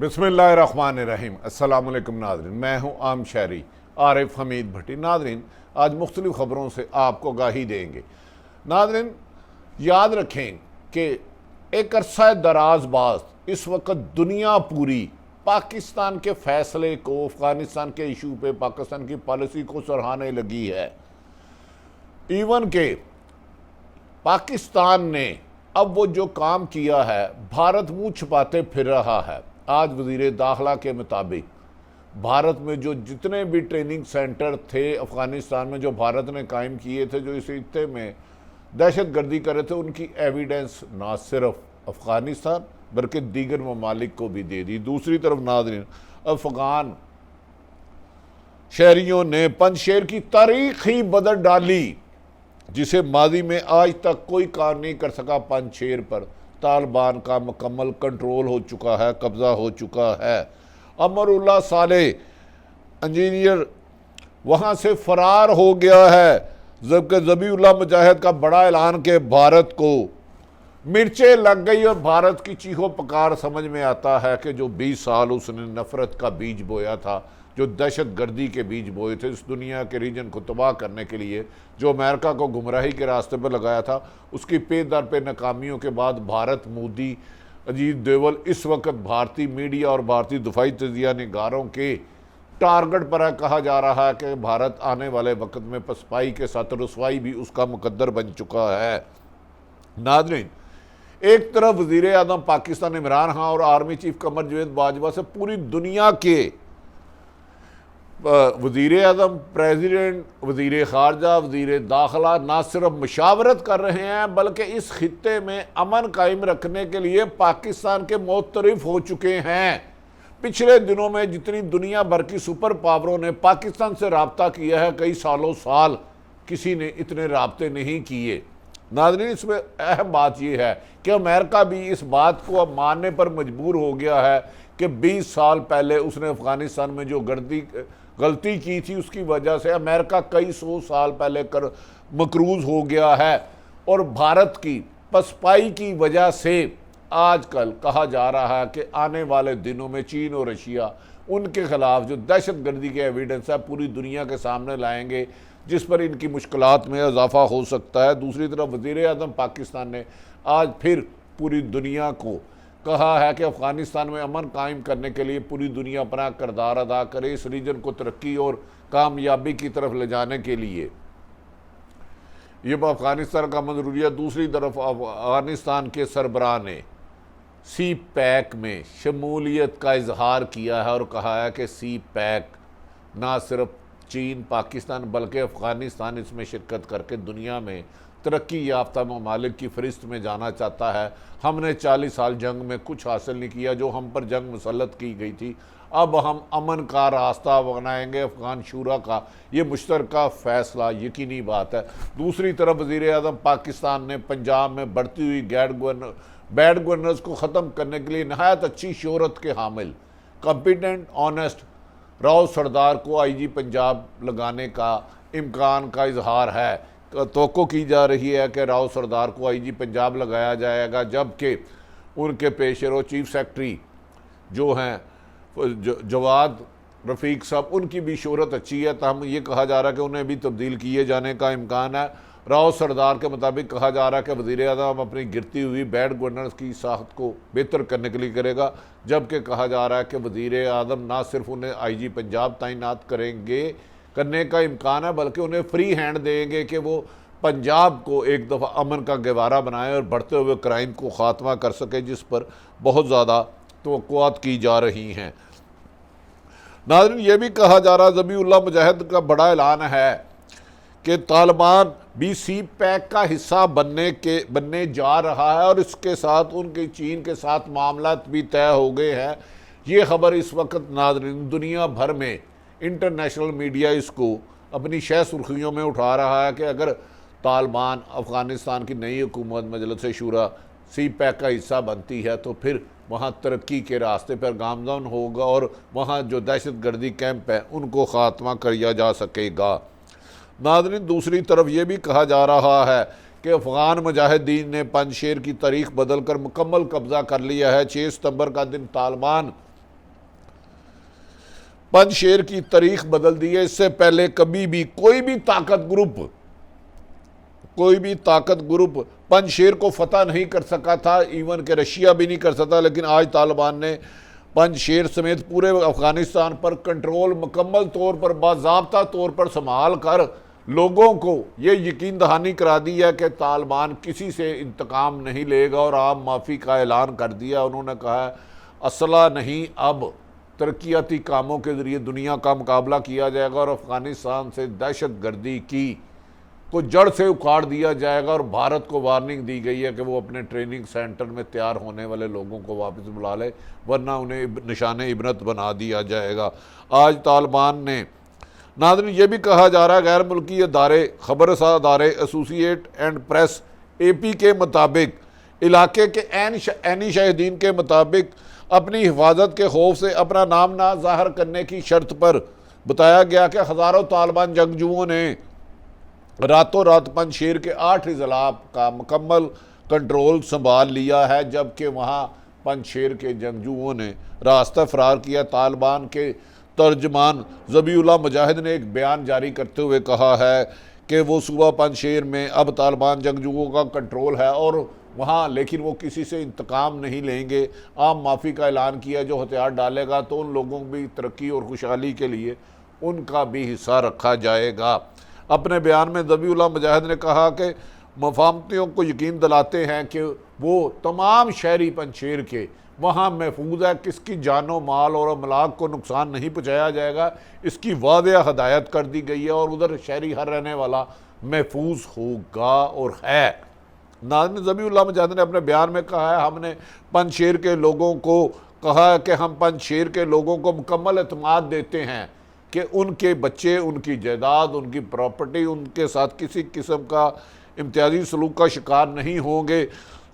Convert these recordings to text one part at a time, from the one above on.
बिस्मिल्लाहिर्रहमानिर्रहीम। अस्सलाम वालेकुम नाज़रीन, मैं हूँ आम शहरी आरिफ हमीद भट्टी। नाज़रीन, आज मुख्तलिफ़ ख़बरों से आपको आगाही देंगे। नाज़रीन, याद रखें कि एक अरसा दराज बाद इस वक्त दुनिया पूरी पाकिस्तान के फ़ैसले को, अफ़गानिस्तान के इशू पे पाकिस्तान की पॉलिसी को सराहने लगी है। इवन के पाकिस्तान ने अब वो जो काम किया है, भारत मुँह छुपाते फिर रहा है। आज वज़ीर दाखिला के मुताबिक भारत में जो जितने भी ट्रेनिंग सेंटर थे अफ़गानिस्तान में, जो भारत ने कायम किए थे, जो इस खित्ते में दहशत गर्दी कर रहे थे, उनकी एविडेंस ना सिर्फ अफ़गानिस्तान बल्कि दीगर ममालिक को भी दे दी। दूसरी तरफ नाज़रीन, अफ़गान शहरियों ने पंजशेर की तारीख ही बदल डाली, जिसे माजी में आज तक कोई कार नहीं कर सका। पंजशेर पर तालिबान का मुकम्मल कंट्रोल हो चुका है, कब्ज़ा हो चुका है। अमरुल्लाह साले इंजीनियर वहाँ से फ़रार हो गया है, जबकि ज़बीउल्लाह मुजाहिद का बड़ा ऐलान के भारत को मिर्चें लग गई और भारत की चीखों पुकार समझ में आता है कि जो 20 साल उसने नफ़रत का बीज बोया था, जो दहशत गर्दी के बीज बोए थे, इस दुनिया के रीजन को तबाह करने के लिए, जो अमेरिका को गुमराही के रास्ते पर लगाया था, उसकी पे दर पे नाकामियों के बाद भारत, मोदी, अजीत डोवाल इस वक्त भारतीय मीडिया और भारतीय दफाई तजिया निगारों के टारगेट पर है। कहा जा रहा है कि भारत आने वाले वक्त में पसपाई के साथ रसवाई भी उसका मुकद्दर बन चुका है। नाज़रीन, एक तरफ वज़ीर आज़म पाकिस्तान इमरान खान और आर्मी चीफ कमर जावेद बाजवा से पूरी दुनिया के वज़ीर आज़म, प्रेसिडेंट, वज़ीर ख़ारजा, वज़ीर दाखिला ना सिर्फ मशावरत कर रहे हैं बल्कि इस खित्ते में अमन कायम रखने के लिए पाकिस्तान के मुतरफ़ हो चुके हैं। पिछले दिनों में जितनी दुनिया भर की सुपर पावरों ने पाकिस्तान से रब्ता किया है, कई सालों साल किसी ने इतने रब्ते नहीं किए। नाज़रीन, इसमें अहम बात यह है कि अमेरिका भी इस बात को अब मानने पर मजबूर हो गया है कि 20 साल पहले उसने अफ़गानिस्तान में जो गलती की थी, उसकी वजह से अमेरिका कई 100 साल पहले मकरूज़ हो गया है। और भारत की पसपाई की वजह से आजकल कहा जा रहा है कि आने वाले दिनों में चीन और रशिया उनके ख़िलाफ़ जो दहशत गर्दी के एविडेंस है पूरी दुनिया के सामने लाएंगे, जिस पर इनकी मुश्किलात में इजाफा हो सकता है। दूसरी तरफ वज़ीर आज़म पाकिस्तान ने आज फिर पूरी दुनिया को कहा है कि अफ़गानिस्तान में अमन कायम करने के लिए पूरी दुनिया अपना किरदार अदा करे, इस रीजन को तरक्की और कामयाबी की तरफ ले जाने के लिए ये अफ़गानिस्तान का मंजूरिया। दूसरी तरफ अफ़गानिस्तान के सरबराह ने सी पैक में शमूलियत का इजहार किया है और कहा है कि सी पैक ना सिर्फ चीन, पाकिस्तान बल्कि अफ़गानिस्तान इसमें शिरकत करके दुनिया में तरक्की याफ्ता ममालिक की फ़हरिस्त में जाना चाहता है। हमने 40 साल जंग में कुछ हासिल नहीं किया, जो हम पर जंग मुसल्लत की गई थी, अब हम अमन का रास्ता बनाएंगे। अफ़गान शूरा का ये मुश्तरका फ़ैसला यकीनी बात है। दूसरी तरफ वज़ीर आज़म पाकिस्तान ने पंजाब में बढ़ती हुई बैड गवर्नेंस को ख़त्म करने के लिए नहायत अच्छी शोहरत के हामिल कॉम्पिटेंट ऑनेस्ट राव सरदार को IG पंजाब लगाने का इम्कान का इजहार है। तवक्को की जा रही है कि राव सरदार को IG पंजाब लगाया जाएगा, जबकि उनके पेशरो चीफ सेक्रेटरी जो हैं जवाद रफ़ीक साहब, उनकी भी शोहरत अच्छी है। तहम ये कहा जा रहा है कि उन्हें भी तब्दील किए जाने का इम्कान है। राव सरदार के मुताबिक कहा जा रहा है कि वज़ीर आज़म अपनी गिरती हुई बैड गवर्नेंस की साख्त को बेहतर करने के लिए करेगा, जबकि कहा जा रहा है कि वज़ीर आज़म ना सिर्फ उन्हें IG पंजाब तैनात करने का इम्कान है बल्कि उन्हें फ्री हैंड देंगे कि वो पंजाब को एक दफ़ा अमन का गहवारा बनाए और बढ़ते हुए क्राइम को ख़ात्मा कर सके, जिस पर बहुत ज़्यादा तवक्कुआत की जा रही हैं। नाज़रीन, ये भी कहा जा रहा है, ज़बीउल्लाह मुजाहिद का बड़ा ऐलान है कि तालिबान भी सी पैक का हिस्सा बनने जा रहा है और इसके साथ उनके चीन के साथ मामला भी तय हो गए हैं। ये ख़बर इस वक्त नाज़रीन दुनिया भर में इंटरनेशनल मीडिया इसको अपनी शह सुर्खियों में उठा रहा है कि अगर तालिबान अफ़गानिस्तान की नई हुकूमत मजलिस शूरा सी पैक का हिस्सा बनती है तो फिर वहाँ तरक्की के रास्ते पर गामज़न होगा और वहाँ जो दहशत गर्दी कैंप है उनको ख़ात्मा किया जा सकेगा। नाज़रीन, दूसरी तरफ ये भी कहा जा रहा है कि अफ़गान मुजाहिदीन ने पंजशेर की तारीख बदल कर मुकम्मल कब्ज़ा कर लिया है। 6 सितंबर का दिन तालिबान पंजशेर की तारीख बदल दी है। इससे पहले कभी भी कोई भी ताकत ग्रुप पंजशेर को फतह नहीं कर सका था, इवन के रशिया भी नहीं कर सकता। लेकिन आज तालिबान ने पंजशेर समेत पूरे अफगानिस्तान पर कंट्रोल मुकम्मल तौर पर बाज़ाब्ता तौर पर संभाल कर लोगों को ये यकीन दहानी करा दी है कि तालिबान किसी से इंतकाम नहीं लेगा और आम माफ़ी का ऐलान कर दिया। उन्होंने कहा है असला नहीं, अब तरक्याती कामों के ज़रिए दुनिया का मुकाबला किया जाएगा और अफ़गानिस्तान से दहशत गर्दी को जड़ से उखाड़ दिया जाएगा। और भारत को वार्निंग दी गई है कि वो अपने ट्रेनिंग सेंटर में तैयार होने वाले लोगों को वापस बुला ले, वरना उन्हें निशाने इबरत बना दिया जाएगा। आज तालिबान ने नाज़रीन ये भी कहा जा रहा है, गैर मुल्की अदारे खबरसार अदारे एसोसिएट एंड प्रेस AP के मुताबिक इलाके के ऐनी शाहिदीन के मुताबिक अपनी हिफाजत के खौफ से अपना नाम ना ज़ाहिर करने की शर्त पर बताया गया कि हज़ारों तालिबान जंगजुओं ने रातों रात पंजशेर के 8 अजला का मुकम्मल कंट्रोल संभाल लिया है, जबकि वहाँ पंजशेर के जंगजुओं ने रास्ता फरार किया। तालिबान के तर्जमान ज़बीउल्लाह मुजाहिद ने एक बयान जारी करते हुए कहा है कि वो सूबा पंजशेर में अब तालिबान जंगजुओं का कंट्रोल है और वहाँ लेकिन वो किसी से इंतकाम नहीं लेंगे। आम माफ़ी का ऐलान किया, जो हथियार डालेगा तो उन लोगों की तरक्की और खुशहाली के लिए उनका भी हिस्सा रखा जाएगा। अपने बयान में ज़बीउल्लाह मुजाहिद ने कहा कि मफाहमतियों को यकीन दिलाते हैं कि वो तमाम शहरी पंजशेर के वहाँ महफूज है, किसकी जानो माल और अमलाक को नुकसान नहीं पहुँचाया जाएगा, इसकी वाज़ेह हदायत कर दी गई है और उधर शहरी हर रहने वाला महफूज होगा और है। नाज़रीन ज़बीउल्लाह मुजाहिद ने अपने बयान में कहा है, हमने पंजशेर के लोगों को कहा है कि हम पंजशेर के लोगों को मुकम्मल एतमाद देते हैं कि उनके बच्चे, उनकी जायदाद, उनकी प्रॉपर्टी, उनके साथ किसी किस्म का इम्तियाजी सलूक का शिकार नहीं होंगे।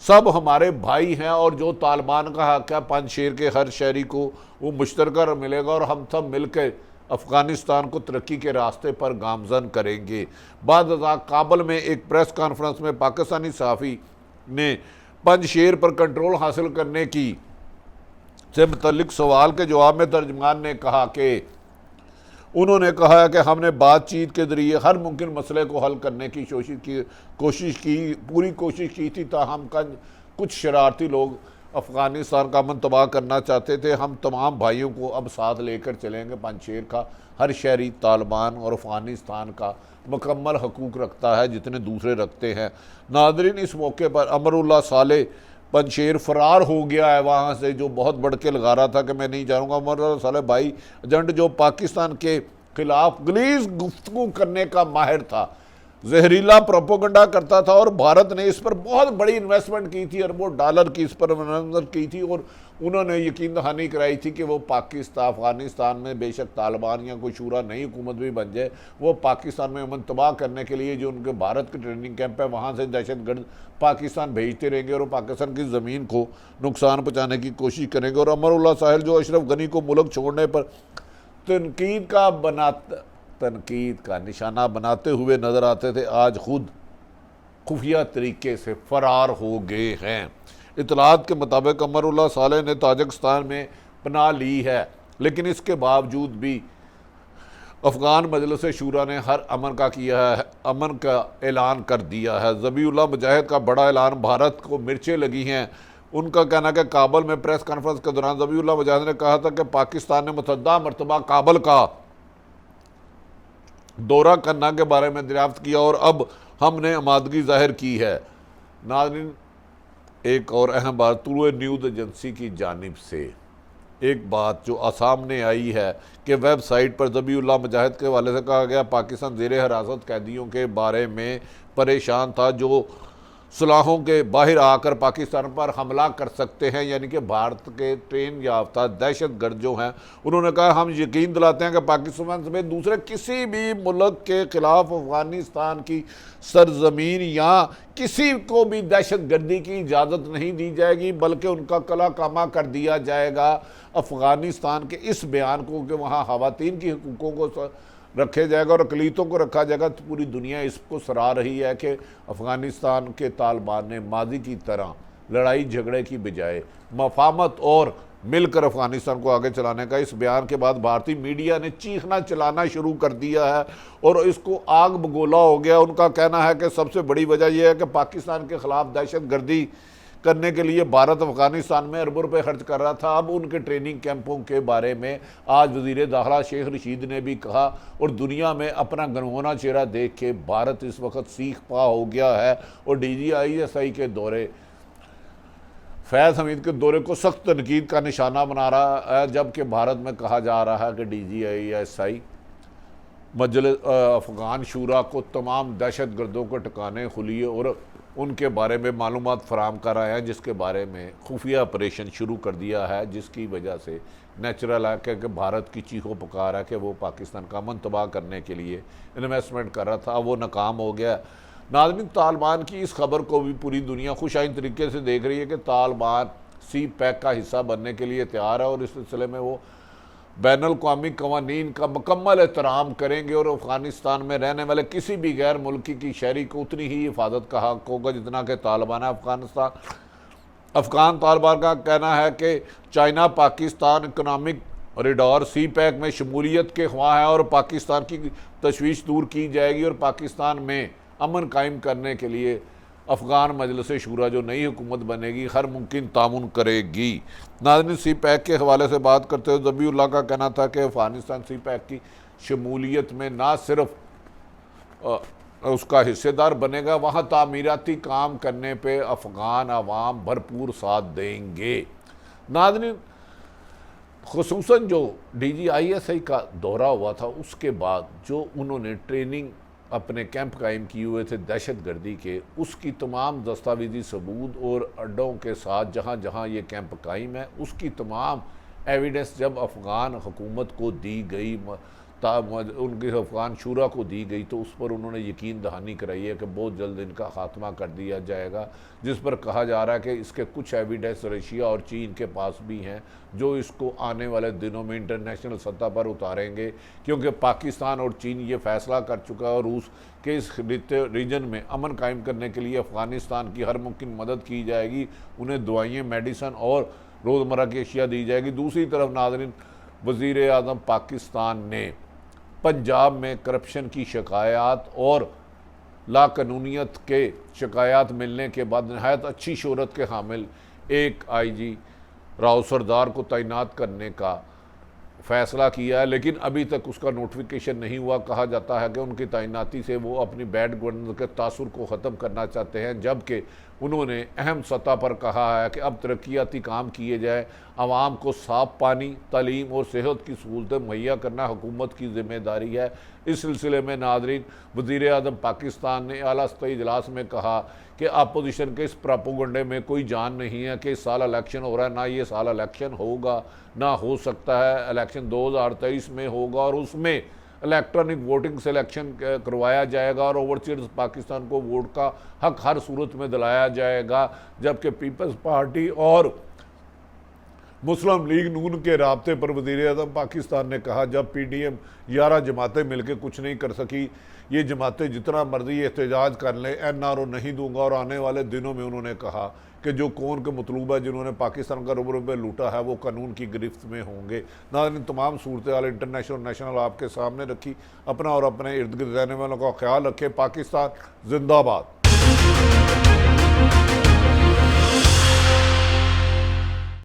सब हमारे भाई हैं और जो तालिबान का हक है पंजशेर के हर शहरी को वो मुश्तरका मिलेगा और हम सब मिलकर अफ़गानिस्तान को तरक्की के रास्ते पर गामज़न करेंगे। बाद काबुल में एक प्रेस कॉन्फ्रेंस में पाकिस्तानी सहाफ़ी ने पंजशेर पर कंट्रोल हासिल करने की से मुतल्लिक सवाल के जवाब में तर्जमान ने कहा कि उन्होंने कहा है कि हमने बातचीत के ज़रिए हर मुमकिन मसले को हल करने की पूरी कोशिश की थी, ताहम कुछ शरारती लोग अफ़गानिस्तान का अमन तबाह करना चाहते थे। हम तमाम भाइयों को अब साथ लेकर चलेंगे। पंजशेर का हर शहरी तालिबान और अफ़गानिस्तान का मुकम्मल हकूक़ रखता है जितने दूसरे रखते हैं। नाज़रीन इस मौके पर अमरुल्लाह साले पंजशेर फ़रार हो गया है वहाँ से, जो बहुत बढ़ के लगा रहा था कि मैं नहीं जाऊँगा। अमरुल्लाह साले भाई एजेंट जो पाकिस्तान के ख़िलाफ़ गलीज़ गुफ्तगू करने का माहिर था, जहरीला प्रोपोगंडा करता था और भारत ने इस पर बहुत बड़ी इन्वेस्टमेंट की थी, अरबों डॉलर की इस पर इन्वेस्टमेंट की थी और उन्होंने यकीन दहानी कराई थी कि वो पाकिस्तान अफ़गानिस्तान में बेशक तालिबान या कोई शूरा नई हुकूमत भी बन जाए, वो पाकिस्तान में अमन तबाह करने के लिए जो उनके भारत के ट्रेनिंग कैंप है वहाँ से दहशतगर्द पाकिस्तान भेजते रहेंगे और पाकिस्तान की ज़मीन को नुकसान पहुँचाने की कोशिश करेंगे। और अमरुल्लाह साहिल जो अशरफ गनी को मुल्क छोड़ने पर तनकीद का निशाना बनाते हुए नज़र आते थे, आज खुद खुफिया तरीके से फ़रार हो गए हैं। इतलात के मुताबिक अमरुल्लाह साले ने ताजिकिस्तान में पनाह ली है, लेकिन इसके बावजूद भी अफ़गान मजलिस शूरा ने हर अमन का ऐलान कर दिया है। ज़बीउल्लाह मुजाहिद का बड़ा ऐलान, भारत को मिर्चें लगी हैं। उनका कहना है कि काबुल में प्रेस कॉन्फ्रेंस के दौरान ज़बीउल्लाह मुजाहिद ने कहा था कि पाकिस्तान ने मुतअद्दिद मरतबा काबुल का दौरा करने के बारे में दरियाफ्त किया और अब हमने आमादगी जाहिर की है। नाज़रीन एक और अहम बात, तुरुए न्यूज़ एजेंसी की जानिब से एक बात जो सामने आई है कि वेबसाइट पर ज़बीउल्लाह मुजाहिद के हवाले से कहा गया पाकिस्तान ज़ेरे हिरासत कैदियों के बारे में परेशान था जो सलाहों के बाहर आकर पाकिस्तान पर हमला कर सकते हैं, यानी कि भारत के ट्रेन याफ्ता दहशतगर्द जो हैं। उन्होंने कहा हम यकीन दिलाते हैं कि पाकिस्तान समेत दूसरे किसी भी मुल्क के ख़िलाफ़ अफ़गानिस्तान की सरजमीन या किसी को भी दहशतगर्दी की इजाज़त नहीं दी जाएगी, बल्कि उनका कला कामा कर दिया जाएगा। अफ़गानिस्तान के इस बयान को कि वहाँ ख़वातीन की हकूक़ों को रखे जाएगा और अक़लीतों को रखा जाएगा, तो पूरी दुनिया इसको सराह रही है कि अफ़गानिस्तान के तालिबान ने माजी की तरह लड़ाई झगड़े की बजाय मफाहमत और मिलकर अफगानिस्तान को आगे चलाने का। इस बयान के बाद भारतीय मीडिया ने चीखना चलाना शुरू कर दिया है और इसको आग बगोला हो गया। उनका कहना है कि सबसे बड़ी वजह यह है कि पाकिस्तान के खिलाफ दहशतगर्दी करने के लिए भारत अफगानिस्तान में अरबों रुपए खर्च कर रहा था। अब उनके ट्रेनिंग कैंपों के बारे में आज वजीर दाखिला शेख रशीद ने भी कहा और दुनिया में अपना गनगोना चेहरा देख के भारत इस वक्त सीख पा हो गया है और DGISI के दौरे, फैज़ हमीद के दौरे को सख्त तनकीद का निशाना बना रहा है, जबकि भारत में कहा जा रहा है कि DGISI मजलिस अफ़गान शूरा को तमाम दहशत गर्दों को ठिकाने खुलिए और उनके बारे में मालूमात फराम कर रहे हैं, जिसके बारे में खुफिया ऑपरेशन शुरू कर दिया है, जिसकी वजह से नेचुरल है कि भारत की चीखों पुकार है कि वो पाकिस्तान का अमन तबाह करने के लिए इन्वेस्टमेंट कर रहा था, वो नाकाम हो गया। नाज़रीन, तालिबान की इस खबर को भी पूरी दुनिया खुशाइन तरीके से देख रही है कि तालिबान CPEC का हिस्सा बनने के लिए तैयार है और इस सिलसिले में वो बैनुल-अक़वामी कवानीन का मुकम्मल एहतराम करेंगे और अफ़गानिस्तान में रहने वाले किसी भी गैर मुल्की की शहरी को उतनी ही हिफाजत का हक़ होगा जितना कि तालिबान है। अफ़गान तालिबान का कहना है कि China Pakistan economic corridor CPEC में शमूलियत के ख्वाह है और पाकिस्तान की तशवीश दूर की जाएगी और पाकिस्तान में अमन कायम करने के लिए अफ़गान मजलिस शूरा जो नई हुकूमत बनेगी हर मुमकिन तामुन करेगी। नाज़रीन, CPEC के हवाले से बात करते हुए ज़बीउल्लाह का कहना था कि अफ़गानिस्तान CPEC की शमूलियत में ना सिर्फ उसका हिस्सेदार बनेगा, वहाँ तामीराती काम करने पे अफ़गान अवाम भरपूर साथ देंगे। नाज़रीन, खुसूसन जो DGISI का दौरा हुआ था उसके बाद जो उन्होंने ट्रेनिंग अपने कैंप कायम किए हुए थे दहशत गर्दी के, उसकी तमाम दस्तावेजी सबूत और अड्डों के साथ जहाँ जहाँ ये कैंप कायम है उसकी तमाम एविडेंस जब अफ़गान हुकूमत को दी गई, उनके अफ़गान शूरा को दी गई, तो उस पर उन्होंने यकीन दहानी कराई है कि बहुत जल्द इनका ख़ात्मा कर दिया जाएगा, जिस पर कहा जा रहा है कि इसके कुछ एविडेंस रशिया और चीन के पास भी हैं जो इसको आने वाले दिनों में इंटरनेशनल सतह पर उतारेंगे, क्योंकि पाकिस्तान और चीन ये फ़ैसला कर चुका है और रूस के इस रीजन में अमन कायम करने के लिए अफ़गानिस्तान की हर मुमकिन मदद की जाएगी, उन्हें दवाइयाँ, मेडिसन और रोज़मर्रा की अशिया दी जाएगी। दूसरी तरफ नाज़रीन, वज़ीर आज़म पाकिस्तान ने पंजाब में करप्शन की शिकायत और लाकानूनियत के शिकायत मिलने के बाद नहायत अच्छी शोहरत के हामिल एक IG राव सरदार को तैनात करने का फ़ैसला किया है, लेकिन अभी तक उसका नोटिफिकेशन नहीं हुआ। कहा जाता है कि उनकी तैनाती से वो अपनी बैड गवर्नेंस के तासुर को ख़त्म करना चाहते हैं, जबकि उन्होंने अहम सतह पर कहा है कि अब तरक्याती काम किए जाए, आवाम को साफ पानी, तालीम और सेहत की सहूलतें मुहैया करना हुकूमत की ज़िम्मेदारी है। इस सिलसिले में नाज़रीन, वज़ीर आज़म पाकिस्तान ने आला सतही इजलास में कहा कि अपोजिशन के इस प्रोपेगेंडे में कोई जान नहीं है कि इस साल इलेक्शन हो रहा है, ना ये साल इलेक्शन होगा, ना हो सकता है इलेक्शन 2023 में होगा और उसमें इलेक्ट्रॉनिक वोटिंग से इलेक्शन करवाया जाएगा और ओवरसीज पाकिस्तान को वोट का हक हर सूरत में दिलाया जाएगा। जबकि पीपल्स पार्टी और मुस्लिम लीग नून के राब्ते पर वज़ीर आज़म पाकिस्तान ने कहा, जब PDM 11 जमातें मिलकर कुछ नहीं कर सकी, ये जमातें जितना मर्जी एहतजाज कर लें, NRO नहीं दूंगा। और आने वाले दिनों में उन्होंने कहा कि जो कौन के मतलूब है जिन्होंने पाकिस्तान का रुपये लूटा है वो कानून की गिरफ्त में होंगे। नाज़रीन, तमाम सूरत हाल इंटरनेशनल नेशनल आपके सामने रखी। अपना और अपने इर्द गिर्द रहने वालों का ख्याल रखें। पाकिस्तान जिंदाबाद।